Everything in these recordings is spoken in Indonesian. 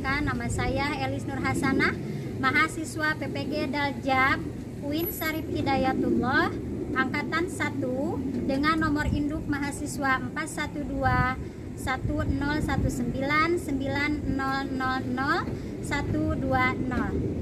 perkenalkan, nama saya Elis Nur Hasanah, mahasiswa PPG Daljab UIN Syarif Hidayatullah angkatan 1 dengan nomor induk mahasiswa 412-11990000120.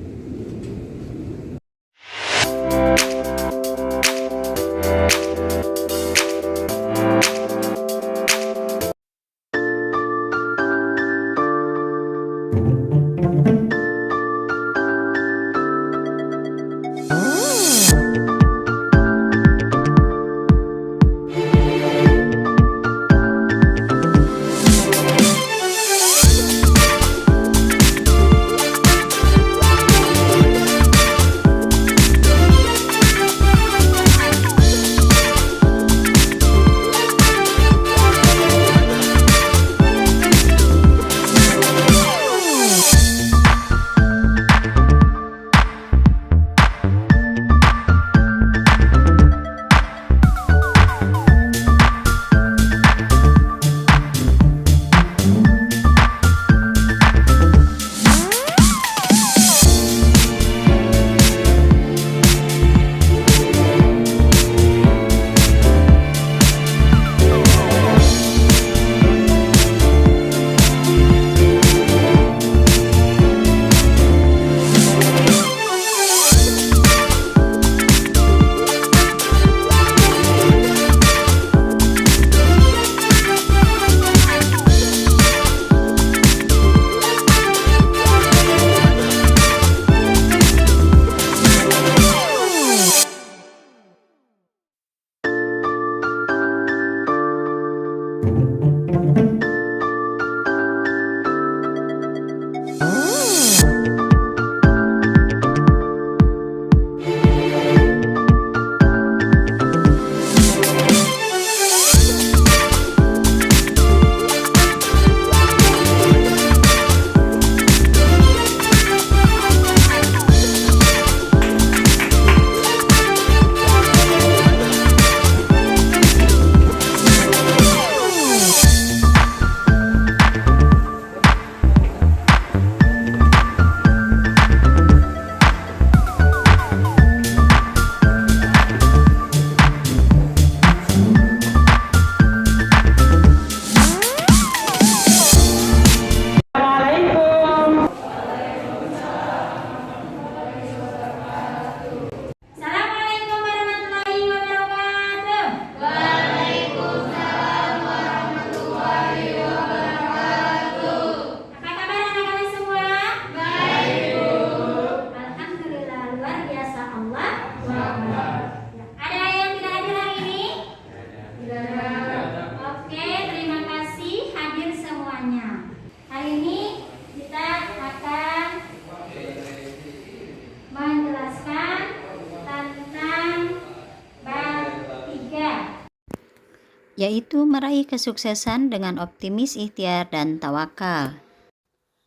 Yaitu meraih kesuksesan dengan optimis, ikhtiar, dan tawakal.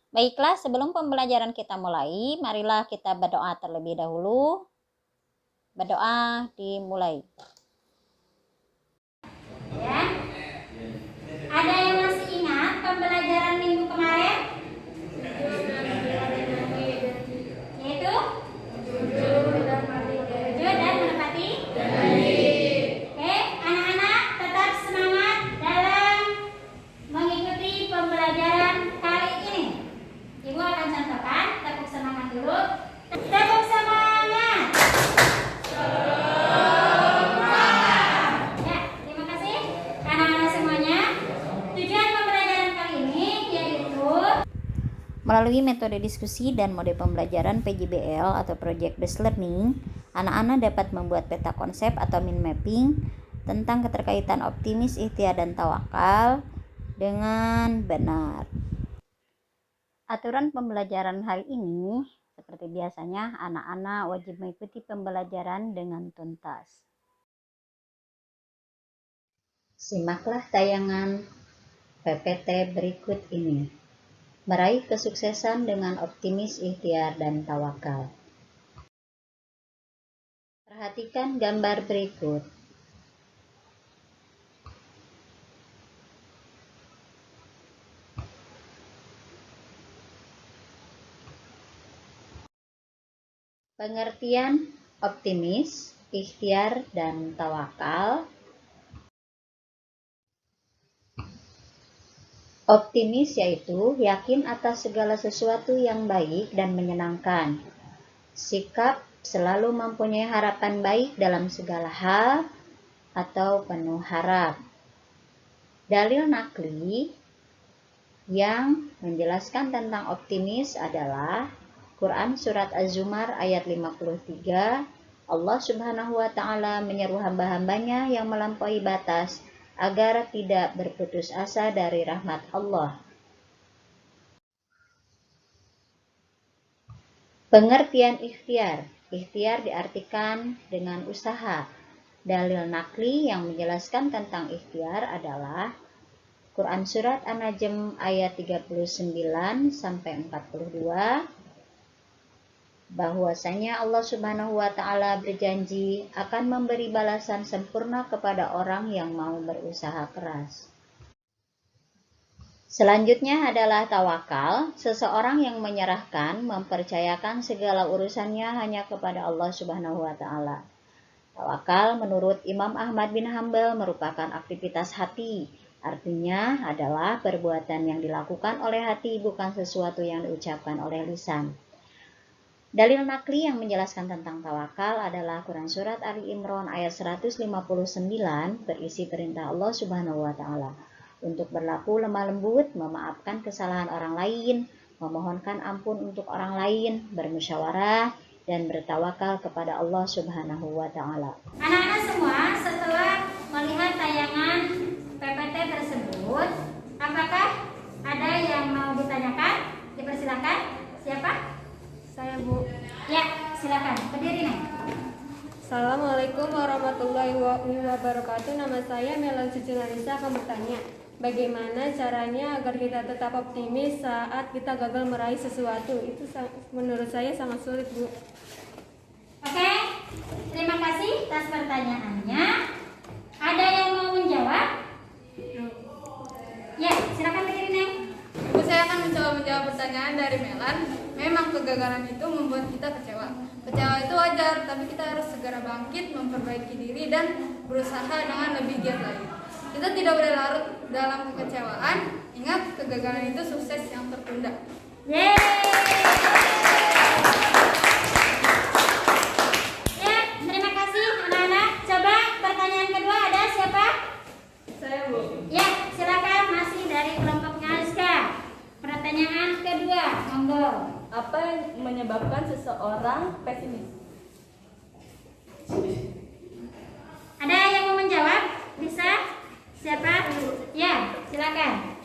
Baiklah, sebelum pembelajaran kita mulai, marilah kita berdoa terlebih dahulu. Berdoa dimulai. Ya. Ada yang masih ingat pembelajaran minggu kemarin? Yaitu jujur dan menepati janji. Oke, anak-anak tetap semangat dalam mengikuti pembelajaran kali ini. Ibu akan contohkan, tepuk semangat dulu. Tepuk semangat. Ya, terima kasih anak-anak semuanya. Tujuan pembelajaran kali ini yaitu melalui metode diskusi dan mode pembelajaran PJBL atau Project Based Learning, anak-anak dapat membuat peta konsep atau mind mapping tentang keterkaitan optimis, ikhtiar, dan tawakal dengan benar. Aturan pembelajaran hari ini, seperti biasanya, anak-anak wajib mengikuti pembelajaran dengan tuntas. Simaklah tayangan PPT berikut ini. Meraih kesuksesan dengan optimis, ikhtiar, dan tawakal. Perhatikan gambar berikut. Pengertian optimis, ikhtiar, dan tawakal. Optimis yaitu yakin atas segala sesuatu yang baik dan menyenangkan. Sikap selalu mempunyai harapan baik dalam segala hal atau penuh harap. Dalil nakli yang menjelaskan tentang optimis adalah Quran Surat Az-Zumar ayat 53. Allah Subhanahu wa Ta'ala menyeru hamba-hambanya yang melampaui batas agar tidak berputus asa dari rahmat Allah. Pengertian ikhtiar. Ikhtiar diartikan dengan usaha. Dalil nakli yang menjelaskan tentang ikhtiar adalah Quran Surat An-Najm ayat 39-42, bahwasanya Allah Subhanahu wa Ta'ala berjanji akan memberi balasan sempurna kepada orang yang mau berusaha keras. Selanjutnya adalah tawakal, seseorang yang menyerahkan, mempercayakan segala urusannya hanya kepada Allah Subhanahu wa Ta'ala. Tawakal menurut Imam Ahmad bin Hambal merupakan aktivitas hati, artinya adalah perbuatan yang dilakukan oleh hati, bukan sesuatu yang diucapkan oleh lisan. Dalil nakli yang menjelaskan tentang tawakal adalah Quran Surat Ali Imran ayat 159 berisi perintah Allah Subhanahu wa Ta'ala untuk berlaku lemah lembut, memaafkan kesalahan orang lain, memohonkan ampun untuk orang lain, bermusyawarah, dan bertawakal kepada Allah Subhanahu wa Ta'ala. Anak-anak semua, setelah melihat tayangan PPT tersebut, apakah ada yang mau ditanyakan? Dipersilakan. Siapa? Saya, Bu. Ya, silakan. Berdiri, Nek. Assalamualaikum warahmatullahi wabarakatuh. Nama saya Melan Cucu Narisa akan bertanya, bagaimana caranya agar kita tetap optimis saat kita gagal meraih sesuatu? Itu menurut saya sangat sulit, Bu. Oke, terima kasih atas pertanyaannya. Ada yang mau menjawab? Ya, silakan berdiri, Nek. Bu, saya akan mencoba menjawab pertanyaan dari Melan. Memang kegagalan itu membuat kita kecewa. Kecewa itu wajar, tapi kita harus segera bangkit, memperbaiki diri, dan berusaha dengan lebih giat lagi. Kita tidak boleh larut dalam kekecewaan. Ingat, kegagalan itu sukses yang tertunda. Yeay! Ya, terima kasih anak-anak. Coba pertanyaan kedua ada siapa? Saya, Bu. Ya, silakan, masih dari kelompoknya Azka. Pertanyaan kedua, monggo. Apa yang menyebabkan seseorang pesimis? Ada yang mau menjawab? Bisa? Siapa? Ya, silakan.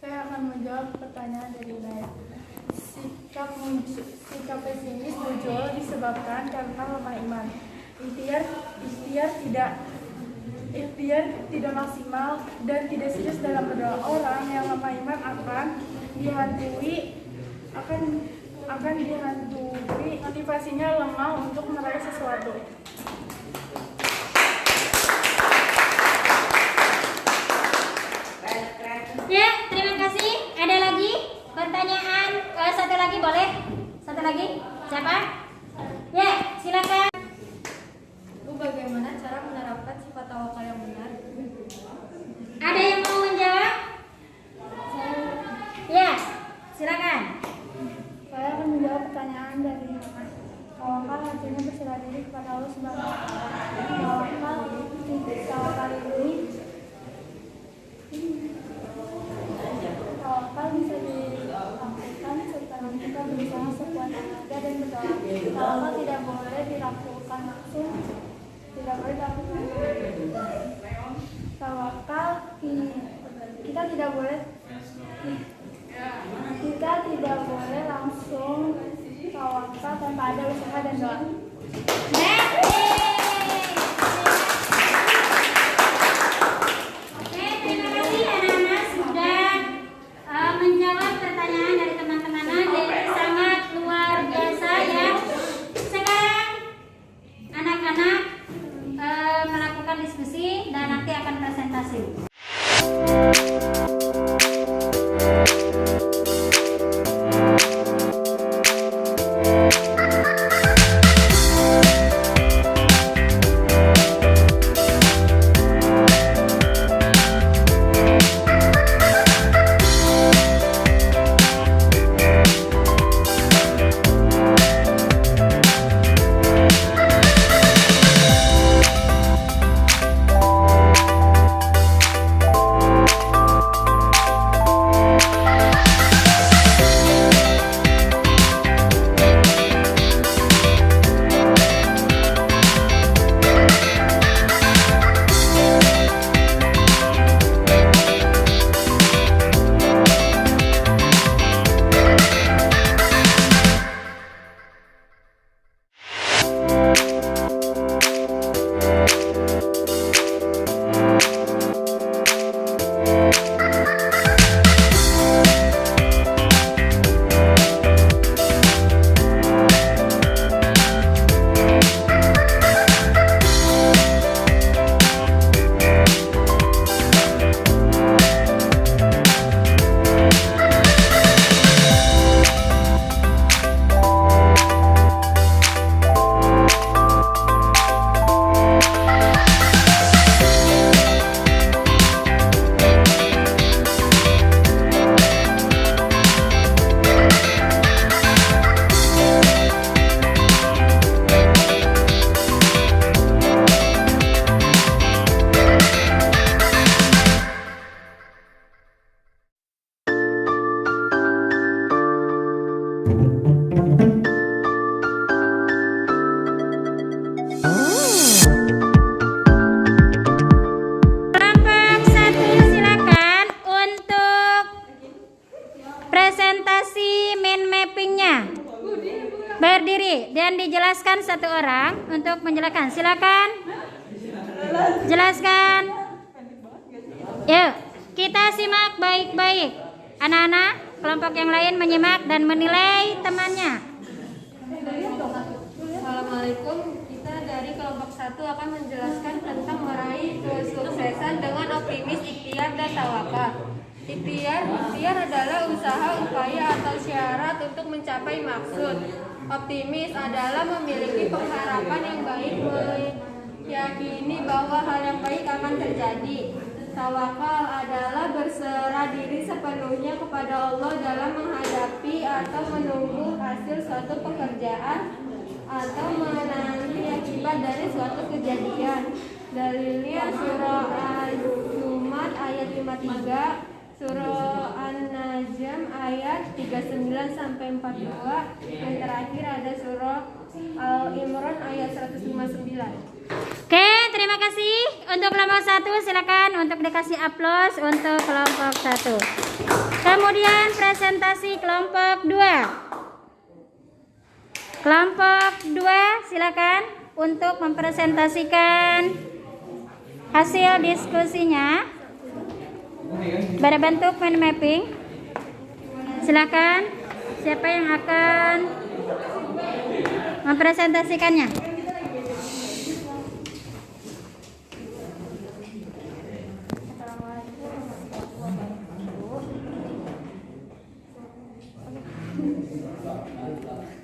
Saya akan menjawab pertanyaan dari Naya. Sikap pesimis muncul disebabkan karena lemah iman. Ikhtiar tidak maksimal dan tidak serius dalam berdoa. Orang yang lemah iman akan dihantui motivasinya lemah untuk meraih sesuatu. Ya, terima kasih. Ada lagi pertanyaan? Satu lagi boleh? Satu lagi? Siapa? Ya, silakan. Bu, bagaimana cara menerapkan sifat tawakal yang benar? Ada yang mau menjawab? Ya, silakan. Saya akan menjawab pertanyaan dari tawakal artinya berserah diri kepada Allah Subhanahu wa Ta'ala. Tawakal bisa dilakukan setelah kita berusaha sekuat tenaga dan berdoa. Tawakal tidak boleh dilakukan langsung, tidak boleh dilakukan. Tawakal kita tidak boleh langsung tawakal tanpa ada usaha dan doa. Oke, terima kasih anak-anak sudah menjawab pertanyaan dari teman-teman Ade. Sangat luar biasa ya. Sekarang anak-anak melakukan diskusi dan nanti akan presentasi. berdiri dan dijelaskan satu orang untuk menjelaskan. Silakan. Jelaskan. Yuk, kita simak baik-baik. Anak-anak, kelompok yang lain menyimak dan menilai temannya. Assalamualaikum. Kita dari kelompok 1 akan menjelaskan tentang meraih kesuksesan dengan optimis, ikhtiar, dan tawakal. Ikhtiar adalah usaha, upaya, atau syarat untuk mencapai maksud. Optimis adalah memiliki pengharapan yang baik, meyakini bahwa hal yang baik akan terjadi. Tawakal adalah berserah diri sepenuhnya kepada Allah dalam menghadapi atau menunggu hasil suatu pekerjaan atau menanti akibat dari suatu kejadian. Dalilnya surah Az-Zumar ayat 53, surah An-Najm ayat 39 sampai 42, yang terakhir ada surah Al-Imran ayat 159. Oke, terima kasih untuk kelompok 1. Silakan untuk dikasih aplaus untuk kelompok 1. Kemudian presentasi kelompok 2. Kelompok 2 silakan untuk mempresentasikan hasil diskusinya pada bentuk mind mapping. Silakan, siapa yang akan mempresentasikannya?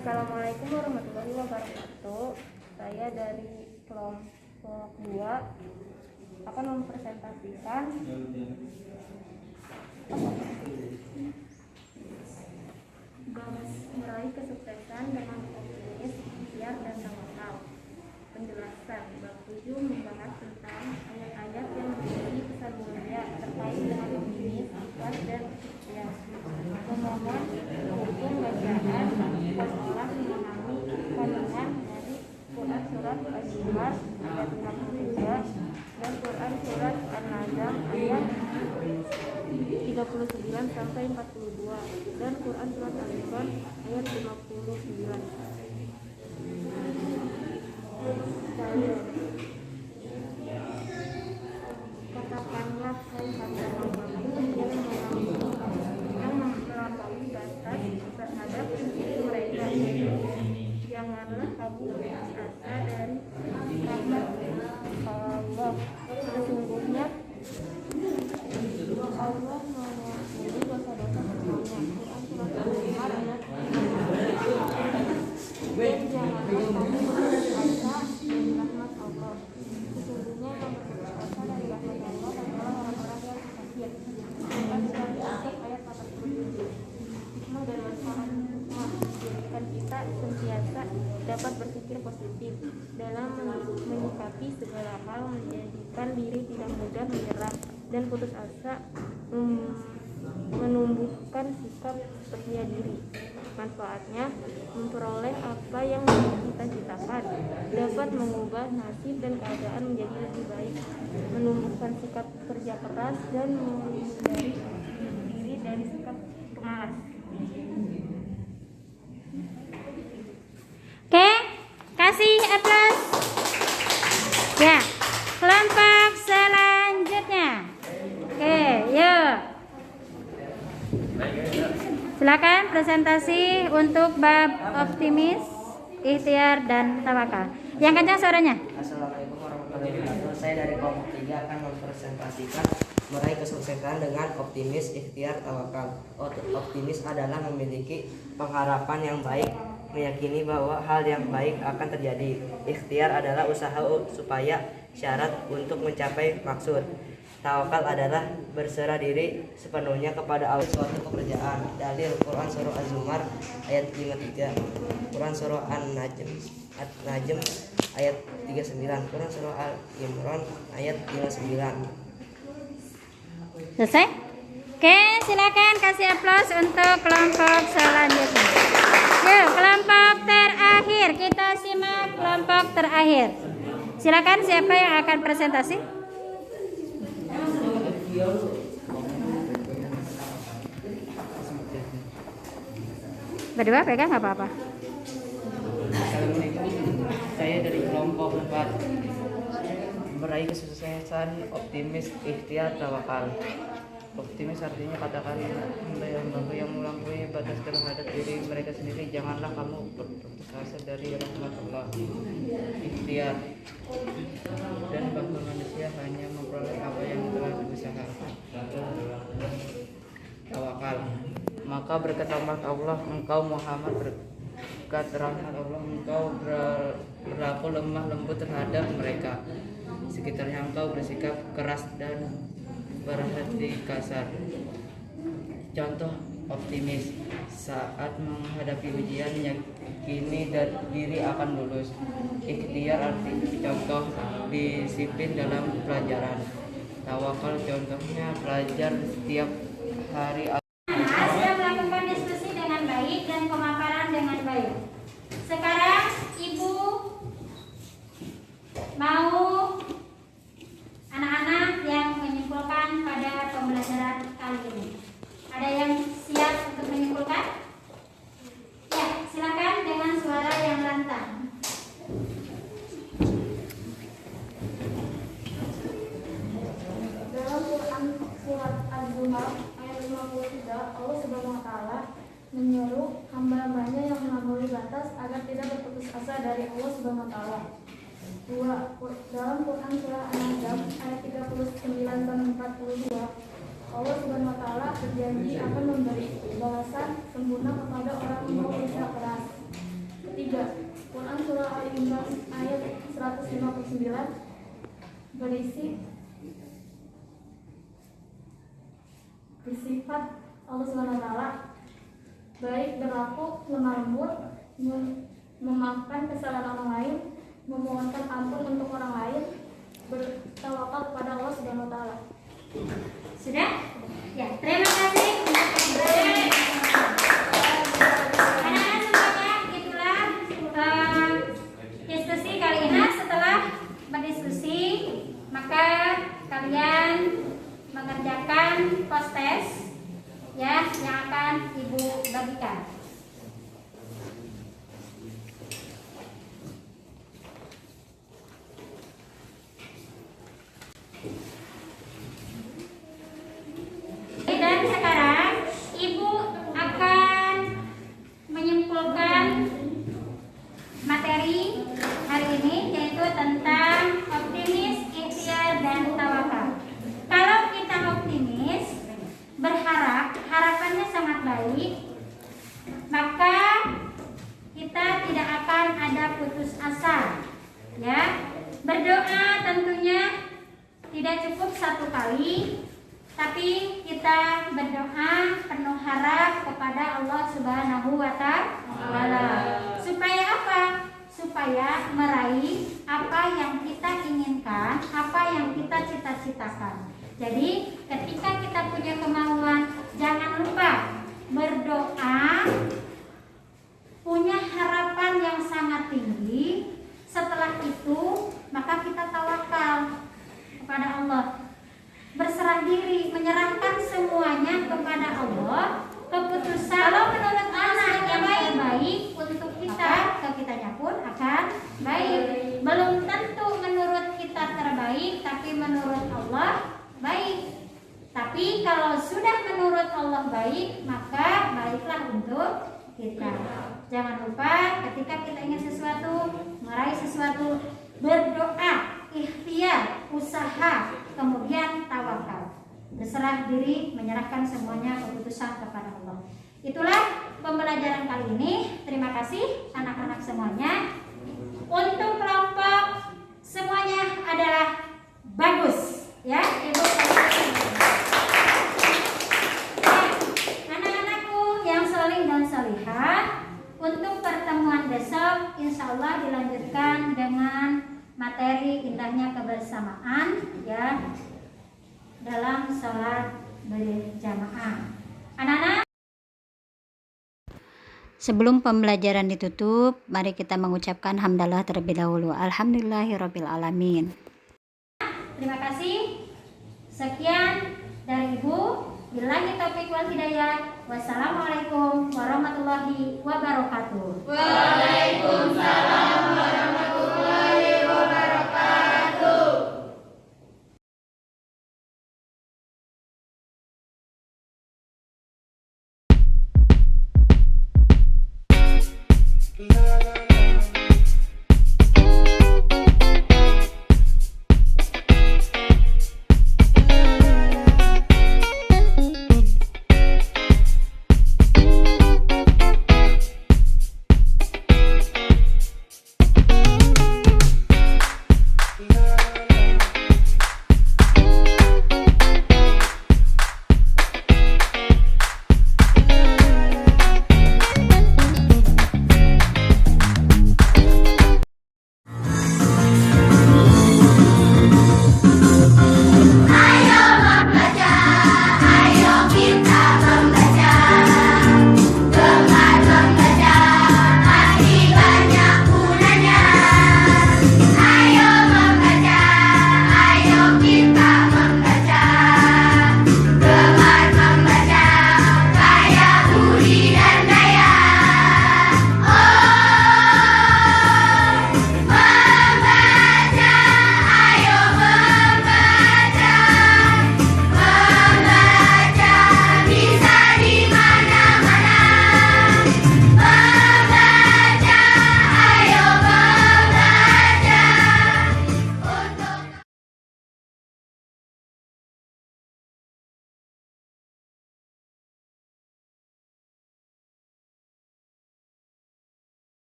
Assalamualaikum warahmatullahi wabarakatuh. Saya dari kelompok 2 akan mempresentasikan meraih kesuksesan dengan optimis, ikhtiar, dan tawakal. Penjelasan bab 7 membahas tentang ayat-ayat yang memiliki pesan mulia terkait dengan optimis, ikhlas, dan ikhtiar. Pemohon hukum bacaan sekolah memahami kandungan dari Quran surat Az-Zumar ayat 53 dan Quran surat An-Najm ayat 39 sampai 42 dan Quran surat Al-Imran ayat 59. Dalil. Katakanlah hai hamba-hambaku yang melampaui batas terhadap mereka. Janganlah kamu putus asa dari rahmat Allah. Sesungguhnya Allah mengampuni dosa-dosa semuanya. Quran surat Al-Zumar ayat 5. Dan janganlah kamu berputus asa dari rahmat Allah. Sesungguhnya yang berputus asa dari rahmat Allah adalah orang-orang yang kafir. Quran surat Al-Kahf ayat 47. Hikmah dan manfaat menjadikan kita sentiasa dapat berpikir positif dalam menyikapi segala hal, menjadikan diri tidak mudah menyerah dan putus asa, menumbuhkan sikap percaya diri. Manfaatnya memperoleh apa yang kita citakan, dapat mengubah nasib dan keadaan menjadi lebih baik, menumbuhkan sikap kerja keras dan menghindari diri dari sikap pemalas. Oke, kasih aplaus. Ya, kelompok selanjutnya. Oke, yuk. Silakan presentasi untuk bab optimis, ikhtiar, dan tawakal. Yang kencang suaranya. Assalamualaikum warahmatullahi wabarakatuh. Saya dari kelompok 3 akan mempresentasikan meraih kesuksesan dengan optimis, ikhtiar, tawakal. Optimis adalah memiliki pengharapan yang baik, meyakini bahwa hal yang baik akan terjadi. Ikhtiar adalah usaha supaya syarat untuk mencapai maksud. Tawakal adalah berserah diri sepenuhnya kepada Allah suatu pekerjaan. Dalil Quran surah Az-Zumar ayat 53, Quran surah An-Najm ayat 39, Quran surah Al-Imran ayat 59. Selesai? Oke, silakan kasih aplaus untuk kelompok selanjutnya. Yuk, kelompok terakhir. Kita simak kelompok terakhir. Silakan, siapa yang akan presentasi? Berdua pegang nggak apa-apa. Meraih kesuksesan, optimis, ikhtiar, tawakal. Optimis artinya katakan yang melampaui batas terhadap diri mereka sendiri, janganlah kamu berputus asa dari rahmat Allah. Ikhtiar dan bangsa manusia hanya memperoleh apa yang telah diusahakan. Tawakal, maka berkatalah Allah, engkau Muhammad berkat rahmat Allah, engkau berlaku lemah lembut terhadap mereka sekitarnya, engkau bersikap keras dan berhati kasar. Contoh optimis saat menghadapi ujian, yakini diri akan lulus. Ikhtiar arti contoh disiplin dalam pelajaran. Tawakal contohnya belajar setiap hari. Sudah melakukan diskusi dengan baik dan pemaparan dengan baik. Sekarang Ibu mau anak-anak yang menyimpulkan pada pembelajaran kali ini. Ada yang siap untuk menyimpulkan? Ya, silakan dengan suara yang lantang. Dalam Quran surat Az-Zumar ayat 53, Allah Subhanahu wa taala menyeru hamba-hambanya yang melampaui batas agar tidak berputus asa dari Allah Subhanahu wa taala. 2. Dalam Quran surah An-Najm ayat 39 dan 42, Allah Subhanahu wa taala berjanji akan memberi balasan sempurna kepada orang yang berusaha keras. Ketiga, Quran surah Al-Imran ayat 159 bersifat Allah Subhanahu wa taala baik, berlaku lemah lembut, memaafkan kesalahan orang lain, memohonkan ampun untuk orang lain, bertawakal kepada Allah Subhanahu wa taala. Sudah? Ya, terima kasih. Anak-anak semuanya, itulah diskusi kali ini. Setelah berdiskusi, maka kalian mengerjakan post test ya yang akan Ibu bagikan. Dan sekarang Ibu akan menyimpulkan materi hari ini, yaitu tentang optimis, ikhtiar, dan tawakal. Kalau kita optimis, berharap, harapannya sangat baik, maka kita tidak akan ada putus asa. Ya, berdoa tentunya tidak cukup satu kali, tapi kita berdoa penuh harap kepada Allah Subhanahu wa taala. Supaya apa? Supaya meraih apa yang kita inginkan, apa yang kita cita-citakan. Jadi, ketika kita punya kemauan, jangan lupa berdoa, punya harapan yang sangat tinggi. Setelah itu, maka kita tawakal kepada Allah. Berserah diri, menyerahkan semuanya kepada Allah. Keputusan kalau menurut anak yang terbaik untuk kita, ke kitanya pun akan baik. Belum tentu menurut kita terbaik, tapi menurut Allah baik. Tapi kalau sudah menurut Allah baik, maka baiklah untuk kita. Jangan lupa ketika kita ingin sesuatu, meraih sesuatu, berdoa, ikhtiar, usaha, kemudian tawakal. Berserah diri, menyerahkan semuanya keputusan kepada Allah. Itulah pembelajaran kali ini. Terima kasih anak-anak semuanya. Untuk kelompok semuanya adalah bagus, ya Ibu. Anak-anakku yang solih dan solihah, untuk pertemuan besok insya Allah dilanjutkan dengan materi indahnya kebersamaan, ya, dalam sholat berjamaah. Anak-anak, sebelum pembelajaran ditutup, mari kita mengucapkan hamdalah terlebih dahulu. Alhamdulillahirabbil alamin. terima kasih. Sekian dari Ibu. Billahi taufiq wal hidayah. Wassalamualaikum warahmatullahi wabarakatuh.